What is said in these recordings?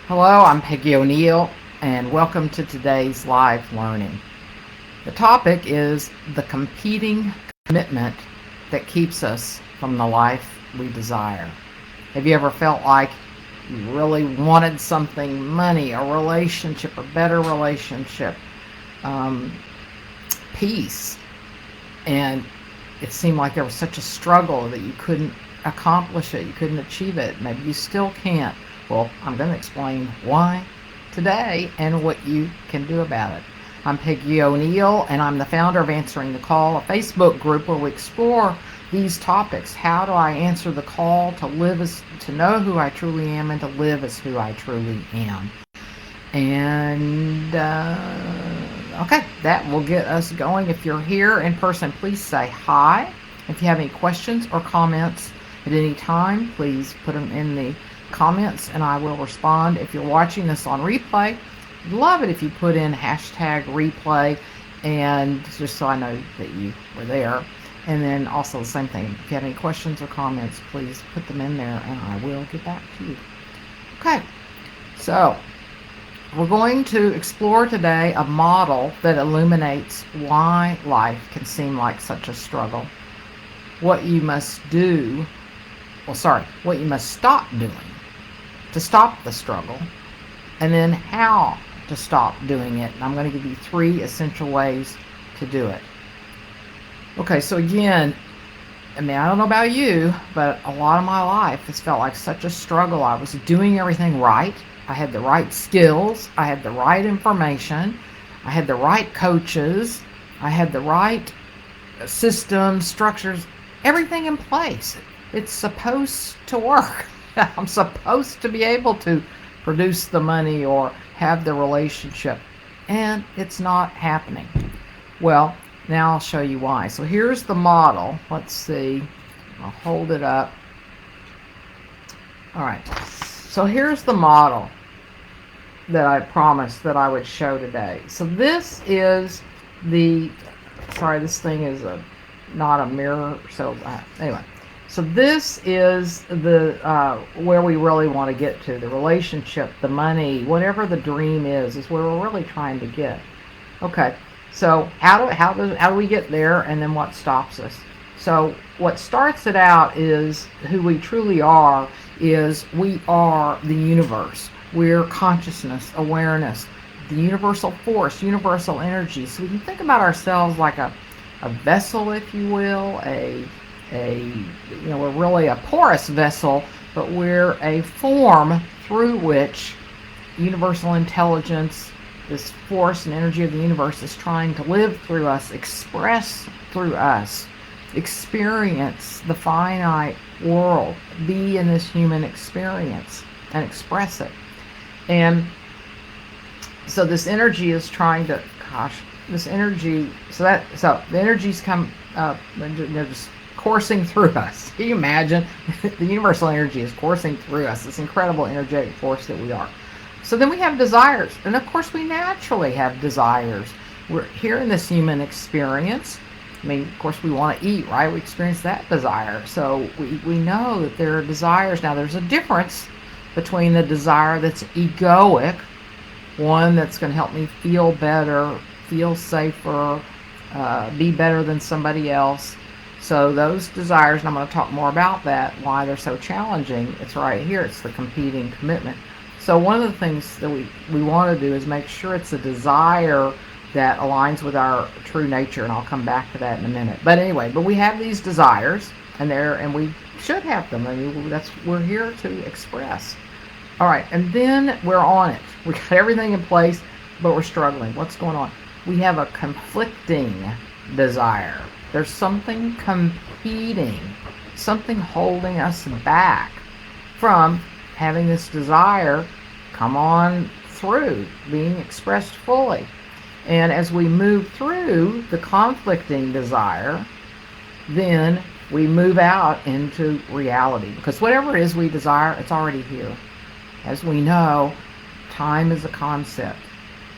Hello, I'm Peggy O'Neal, and welcome to today's live learning. The topic is the competing commitment that keeps us from the life we desire. Have you ever felt like you really wanted something, money, a relationship, a better relationship, um, peace, and it seemed like there was such a struggle that you couldn't accomplish it, you couldn't achieve it, maybe you still can't? Well, I'm going to explain why today and what you can do about it. I'm Peggy O'Neal, and I'm the founder of Answering the Call, a Facebook group where we explore these topics. How do I answer the call to know who I truly am and to live as who I truly am? And okay, that will get us going. If you're here in person, please say hi. If you have any questions or comments at any time, please put them in the comments and I will respond. If you're watching this on replay, I'd love it if you put in hashtag replay, and just so I know that you were there. And then also the same thing, if you have any questions or comments, please put them in there and I will get back to you. Okay, so we're going to explore today a model that illuminates why life can seem like such a struggle, what you must stop doing to stop the struggle, and then how to stop doing it. And I'm going to give you 3 essential ways to do it. Okay, so again, I don't know about you, but a lot of my life has felt like such a struggle. I was doing everything right. I had the right skills. I had the right information. I had the right coaches. I had the right systems, structures, everything in place. It's supposed to work. I'm supposed to be able to produce the money or have the relationship, and it's not happening. Well, now I'll show you why. So here's the model. Let's see. I'll hold it up. All right. So here's the model that I promised that I would show today. So this is this thing is not a mirror. So anyway. So this is the where we really want to get to, the relationship, the money, whatever the dream is where we're really trying to get. Okay, so how do we get there, and then what stops us? So what starts it out is who we truly are. Is we are the universe. We're consciousness, awareness, the universal force, universal energy. So we can think about ourselves like a vessel, if you will, we're really a porous vessel, but we're a form through which universal intelligence, this force and energy of the universe, is trying to live through us, express through us, experience the finite world, be in this human experience and express it. And so this energy is trying to, the energies come just coursing through us. Can you imagine? The universal energy is coursing through us, this incredible energetic force that we are. So then we have desires, and of course we naturally have desires. We're here in this human experience. Of course we want to eat, right? We experience that desire. So we know that there are desires. Now there's a difference between the desire that's egoic, one that's going to help me feel better, feel safer, be better than somebody else. So those desires, and I'm going to talk more about that, why they're so challenging. It's right here. It's the competing commitment. So one of the things that we want to do is make sure it's a desire that aligns with our true nature, and I'll come back to that in a minute. But anyway, we have these desires, and we should have them. We're here to express. All right, and then we're on it. We got everything in place, but we're struggling. What's going on? We have a conflicting desire. There's something competing, something holding us back from having this desire come on through, being expressed fully. And as we move through the conflicting desire, then we move out into reality. Because whatever it is we desire, it's already here. As we know, time is a concept.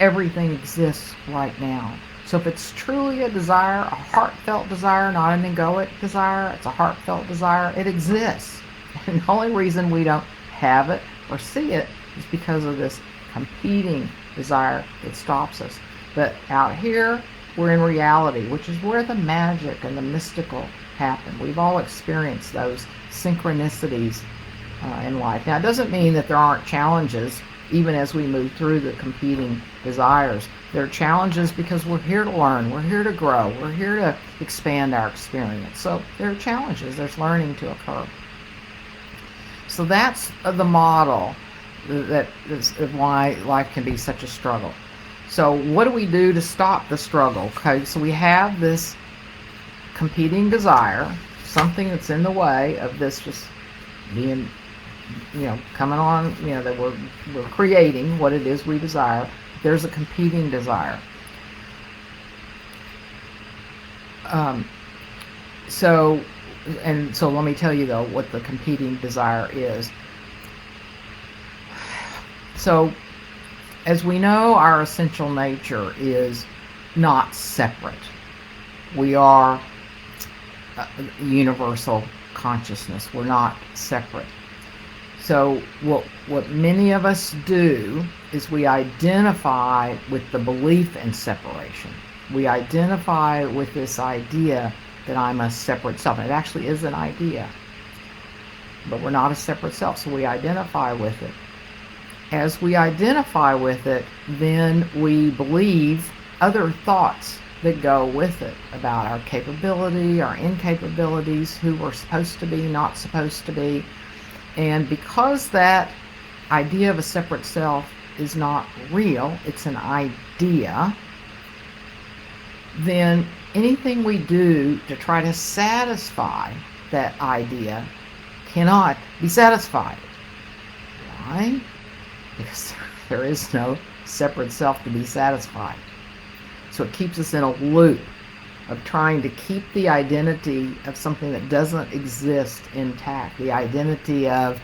Everything exists right now. So if it's truly a desire, a heartfelt desire, not an egoic desire, it's a heartfelt desire, it exists. And the only reason we don't have it or see it is because of this competing desire that stops us. But out here, we're in reality, which is where the magic and the mystical happen. We've all experienced those synchronicities in life. Now, it doesn't mean that there aren't challenges even as we move through the competing desires. There are challenges because we're here to learn, we're here to grow, we're here to expand our experience. So there are challenges, there's learning to occur. So that's the model that is why life can be such a struggle. So what do we do to stop the struggle? Okay, so we have this competing desire, something that's in the way of this just being, coming on, that we're creating what it is we desire. There's a competing desire. So let me tell you though what the competing desire is. So as we know, our essential nature is not separate. We are universal consciousness. We're not separate. So what many of us do is we identify with the belief in separation. We identify with this idea that I'm a separate self. And it actually is an idea, but we're not a separate self, so we identify with it. As we identify with it, then we believe other thoughts that go with it about our capability, our incapabilities, who we're supposed to be, not supposed to be. And because that idea of a separate self is not real, it's an idea, then anything we do to try to satisfy that idea cannot be satisfied. Why? Because there is no separate self to be satisfied. So it keeps us in a loop of trying to keep the identity of something that doesn't exist intact. The identity of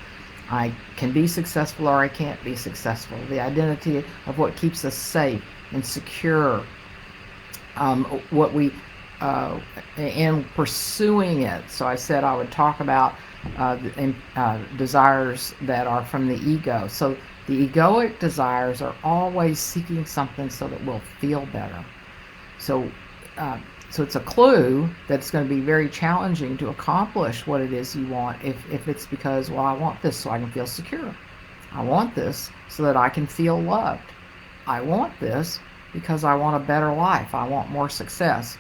I can be successful or I can't be successful. The identity of what keeps us safe and secure. What we and pursuing it. So I said I would talk about desires that are from the ego. So the egoic desires are always seeking something so that we'll feel better. So it's a clue that it's going to be very challenging to accomplish what it is you want if it's because, well, I want this so I can feel secure. I want this so that I can feel loved. I want this because I want a better life. I want more success.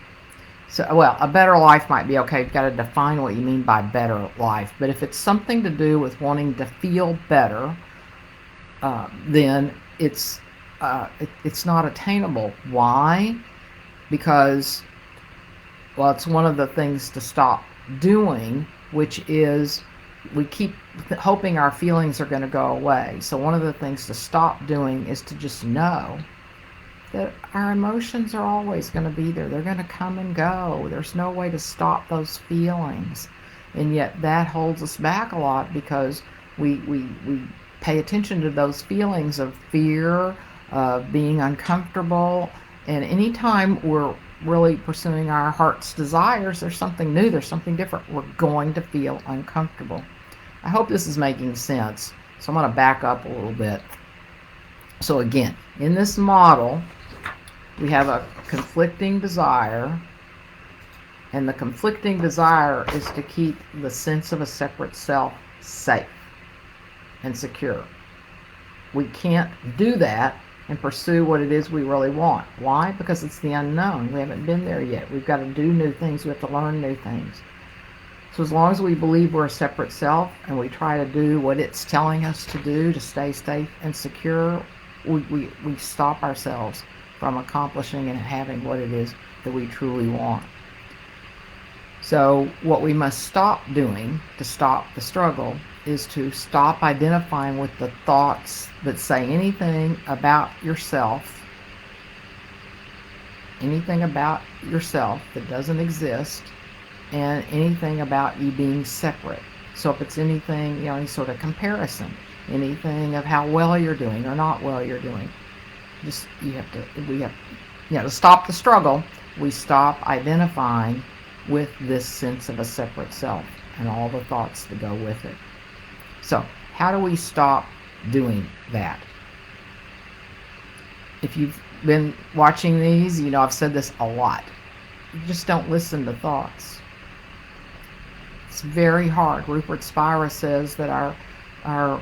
So, well, a better life might be okay. You've got to define what you mean by better life. But if it's something to do with wanting to feel better, then it's not attainable. Why? Because, well, it's one of the things to stop doing, which is we keep hoping our feelings are going to go away. So one of the things to stop doing is to just know that our emotions are always going to be there. They're going to come and go. There's no way to stop those feelings. And yet that holds us back a lot because we pay attention to those feelings of fear, of being uncomfortable. And anytime we're really pursuing our heart's desires, there's something new, there's something different. We're going to feel uncomfortable. I hope this is making sense. So I'm going to back up a little bit. So again, in this model, we have a conflicting desire, and the conflicting desire is to keep the sense of a separate self safe and secure. We can't do that and pursue what it is we really want. Why? Because it's the unknown. We haven't been there yet. We've got to do new things. We have to learn new things. So as long as we believe we're a separate self and we try to do what it's telling us to do to stay safe and secure, we stop ourselves from accomplishing and having what it is that we truly want. So what we must stop doing to stop the struggle is to stop identifying with the thoughts that say anything about yourself that doesn't exist, and anything about you being separate. So if it's anything, any sort of comparison, anything of how well you're doing or not well you're doing, to stop the struggle, we stop identifying with this sense of a separate self and all the thoughts that go with it. So how do we stop doing that. If you've been watching these, you know I've said this a lot. You just don't listen to thoughts. It's very hard. Rupert Spira says that our I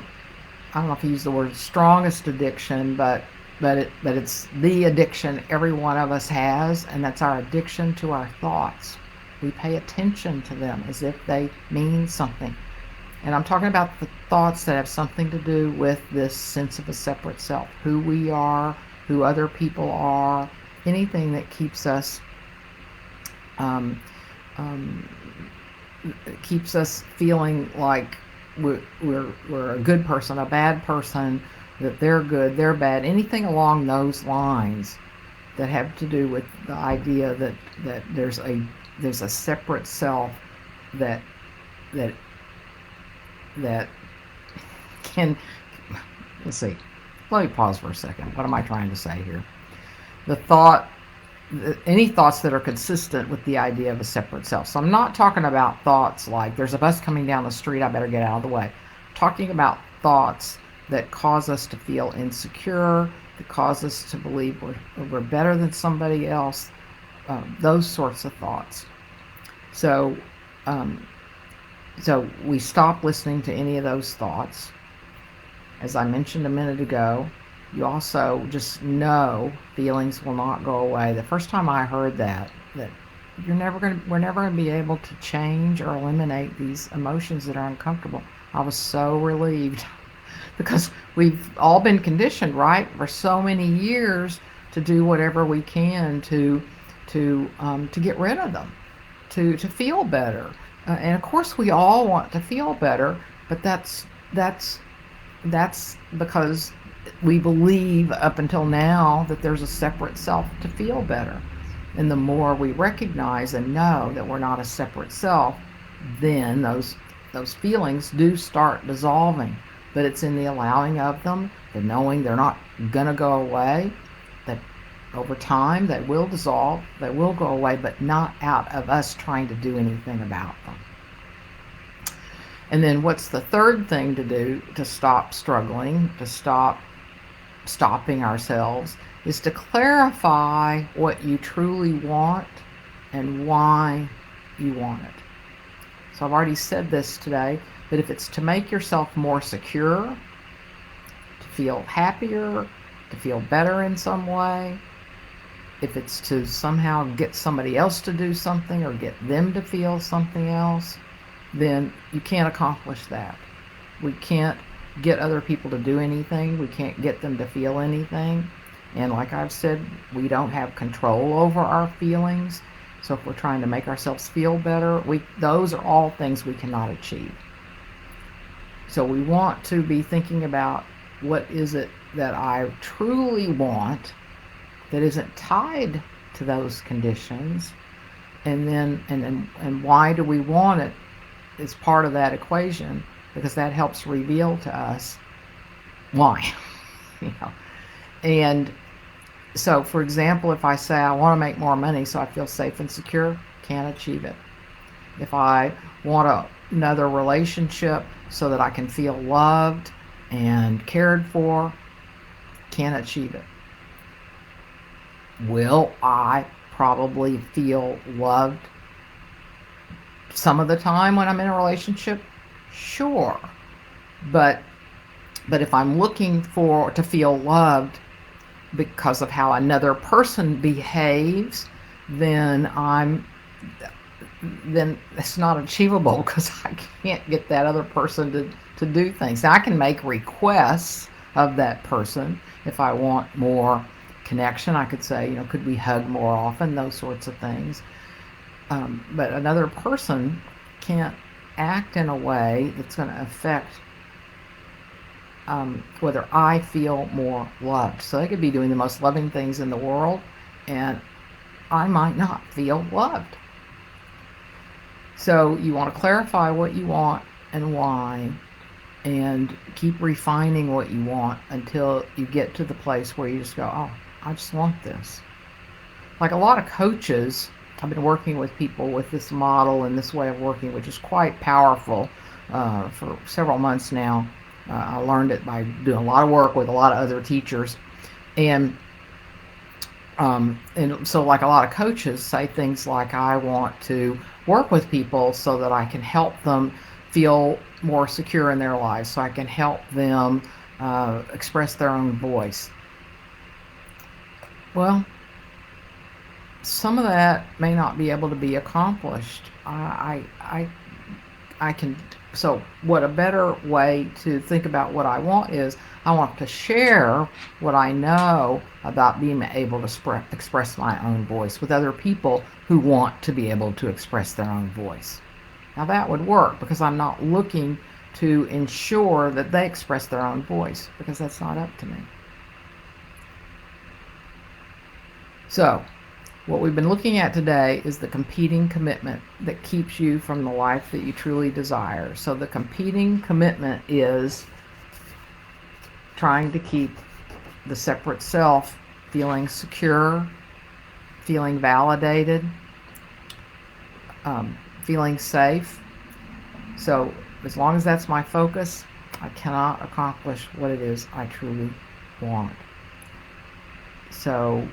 don't know if he used the word strongest addiction, but it's the addiction every one of us has, and that's our addiction to our thoughts. We pay attention to them as if they mean something. And I'm talking about the thoughts that have something to do with this sense of a separate self, who we are, who other people are, anything that keeps us um, um, feeling like we're a good person, a bad person, that they're good, they're bad, anything along those lines that have to do with the idea that there's a separate self that that that can, let's see, let me pause for a second. What am I trying to say here? The thought, any thoughts that are consistent with the idea of a separate self. So I'm not talking about thoughts like there's a bus coming down the street, I better get out of the way. I'm talking about thoughts that cause us to feel insecure, that cause us to believe we're better than somebody else, those sorts of thoughts. So so we stop listening to any of those thoughts. As I mentioned a minute ago, you also just know feelings will not go away. The first time I heard that we're never going to be able to change or eliminate these emotions that are uncomfortable, I was so relieved because we've all been conditioned, right, for so many years to do whatever we can to get rid of them, to feel better. And of course, we all want to feel better, but that's because we believe up until now that there's a separate self to feel better. And the more we recognize and know that we're not a separate self, then those feelings do start dissolving. But it's in the allowing of them, the knowing they're not gonna go away, that over time they will dissolve, they will go away, but not out of us trying to do anything about them. And then what's the third thing to do to stop struggling, to stop stopping ourselves, is to clarify what you truly want and why you want it. So I've already said this today, but if it's to make yourself more secure, to feel happier, to feel better in some way, if it's to somehow get somebody else to do something or get them to feel something else, then you can't accomplish that. We can't get other people to do anything. We can't get them to feel anything. And like I've said, we don't have control over our feelings. So if we're trying to make ourselves feel better, those are all things we cannot achieve. So we want to be thinking about what is it that I truly want that isn't tied to those conditions, and then and why do we want it is part of that equation, because that helps reveal to us why. you know. And so, for example, if I say I want to make more money so I feel safe and secure, can't achieve it. If I want another relationship so that I can feel loved and cared for, can't achieve it. Will I probably feel loved some of the time when I'm in a relationship? Sure. But if I'm looking to feel loved because of how another person behaves, then it's not achievable, because I can't get that other person to do things. Now, I can make requests of that person. If I want more connection, I could say, could we hug more often, those sorts of things. But another person can't act in a way that's going to affect whether I feel more loved. So they could be doing the most loving things in the world, and I might not feel loved. So you want to clarify what you want and why, and keep refining what you want until you get to the place where you just go, oh, I just want this. Like a lot of coaches, I've been working with people with this model and this way of working, which is quite powerful, for several months now. I learned it by doing a lot of work with a lot of other teachers. And so, like, a lot of coaches say things like, I want to work with people so that I can help them feel more secure in their lives, so I can help them express their own voice. Well, some of that may not be able to be accomplished. I can. So, what a better way to think about what I want is, I want to share what I know about being able to express my own voice with other people who want to be able to express their own voice. Now, that would work because I'm not looking to ensure that they express their own voice, because that's not up to me. So, what we've been looking at today is the competing commitment that keeps you from the life that you truly desire. So the competing commitment is trying to keep the separate self feeling secure, feeling validated, feeling safe. So as long as that's my focus, I cannot accomplish what it is I truly want. So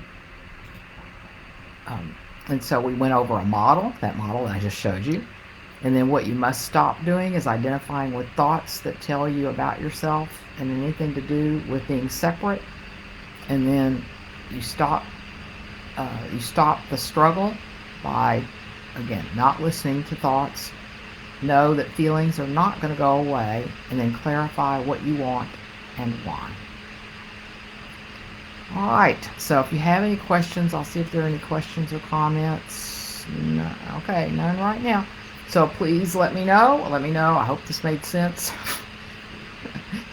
and so we went over a model, that model that I just showed you. And then what you must stop doing is identifying with thoughts that tell you about yourself and anything to do with being separate. And then you stop the struggle by, again, not listening to thoughts. Know that feelings are not going to go away, and then clarify what you want and why. All right, so if you have any questions, I'll see if there are any questions or comments. No, okay, none right now. So please let me know. I hope this made sense.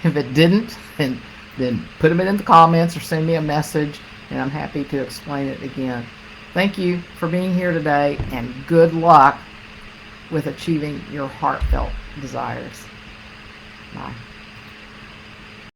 If it didn't, then put them in the comments or send me a message, and I'm happy to explain it again. Thank you for being here today, and good luck with achieving your heartfelt desires. Bye.